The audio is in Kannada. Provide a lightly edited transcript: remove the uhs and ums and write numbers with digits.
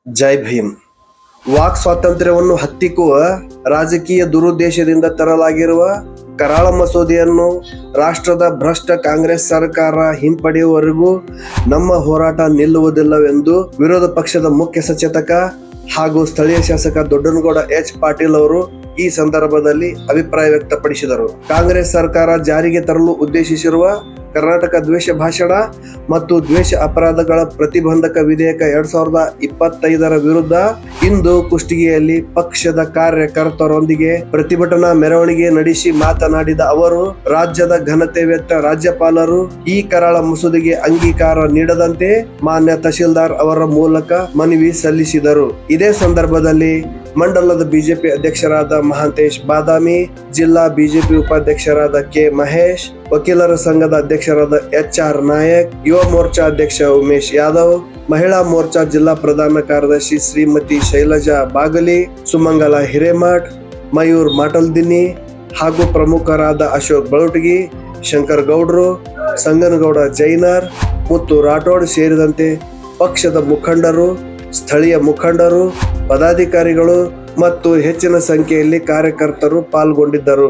ಜೈ ಭೀಮ್. ವಾಕ್ ಸ್ವಾತಂತ್ರ್ಯವನ್ನು ಹತ್ತಿಕ್ಕುವ ರಾಜಕೀಯ ದುರುದ್ದೇಶದಿಂದ ತರಲಾಗಿರುವ ಕರಾಳ ಮಸೂದೆಯನ್ನು ರಾಷ್ಟ್ರದ ಭ್ರಷ್ಟ ಕಾಂಗ್ರೆಸ್ ಸರ್ಕಾರ ಹಿಂಪಡೆಯುವವರೆಗೂ ನಮ್ಮ ಹೋರಾಟ ನಿಲ್ಲುವುದಿಲ್ಲವೆಂದು ವಿರೋಧ ಪಕ್ಷದ ಮುಖ್ಯ ಸಚೇತಕ ಹಾಗೂ ಸ್ಥಳೀಯ ಶಾಸಕ ದೊಡ್ಡನಗೌಡ ಎಚ್ ಪಾಟೀಲ್ ಅವರು ಈ ಸಂದರ್ಭದಲ್ಲಿ ಅಭಿಪ್ರಾಯ ವ್ಯಕ್ತಪಡಿಸಿದರು. ಕಾಂಗ್ರೆಸ್ ಸರ್ಕಾರ ಜಾರಿಗೆ ತರಲು ಉದ್ದೇಶಿಸಿರುವ ಕರ್ನಾಟಕ ದ್ವೇಷ ಭಾಷಣ ಮತ್ತು ದ್ವೇಷ ಅಪರಾಧಗಳ ಪ್ರತಿಬಂಧಕ ವಿಧೇಯಕ 2025 ವಿರುದ್ಧ ಇಂದು ಕುಷ್ಟಗಿಯಲ್ಲಿ ಪಕ್ಷದ ಕಾರ್ಯಕರ್ತರೊಂದಿಗೆ ಪ್ರತಿಭಟನಾ ಮೆರವಣಿಗೆ ನಡೆಸಿ ಮಾತನಾಡಿದ ಅವರು, ರಾಜ್ಯದ ಘನತೆ ವೆತ್ತ ರಾಜ್ಯಪಾಲರು ಈ ಕರಾಳ ಮಸೂದೆಗೆ ಅಂಗೀಕಾರ ನೀಡದಂತೆ ಮಾನ್ಯ ತಹಶೀಲ್ದಾರ್ ಅವರ ಮೂಲಕ ಮನವಿ ಸಲ್ಲಿಸಿದರು. ಇದೇ ಸಂದರ್ಭದಲ್ಲಿ ಮಂಡಲದ ಬಿಜೆಪಿ ಅಧ್ಯಕ್ಷರಾದ ಮಹಾಂತೇಶ್ ಬಾದಾಮಿ, ಜಿಲ್ಲಾ ಬಿಜೆಪಿ ಉಪಾಧ್ಯಕ್ಷರಾದ ಕೆ ಮಹೇಶ್, ವಕೀಲರ ಸಂಘದ ಅಧ್ಯಕ್ಷರಾದ HR ನಾಯಕ್, ಯುವ ಮೋರ್ಚಾ ಅಧ್ಯಕ್ಷ ಉಮೇಶ್ ಯಾದವ್, ಮಹಿಳಾ ಮೋರ್ಚಾ ಜಿಲ್ಲಾ ಪ್ರಧಾನ ಕಾರ್ಯದರ್ಶಿ ಶ್ರೀಮತಿ ಶೈಲಜಾ ಬಾಗಲಿ, ಸುಮಂಗಲ ಹಿರೇಮಠ್, ಮಯೂರ್ ಮಾಟಲ್ದಿನ್ನಿ ಹಾಗೂ ಪ್ರಮುಖರಾದ ಅಶೋಕ್ ಬಳುಟಗಿ, ಶಂಕರ್ ಗೌಡ್ರು, ಸಂಗನಗೌಡ ಜೈನರ್, ಮುತ್ತು ರಾಠೋಡ್ ಸೇರಿದಂತೆ ಪಕ್ಷದ ಮುಖಂಡರು, ಸ್ಥಳೀಯ ಮುಖಂಡರು, ಪದಾಧಿಕಾರಿಗಳು ಮತ್ತು ಹೆಚ್ಚಿನ ಸಂಖ್ಯೆಯಲ್ಲಿ ಕಾರ್ಯಕರ್ತರು ಪಾಲ್ಗೊಂಡಿದ್ದರು.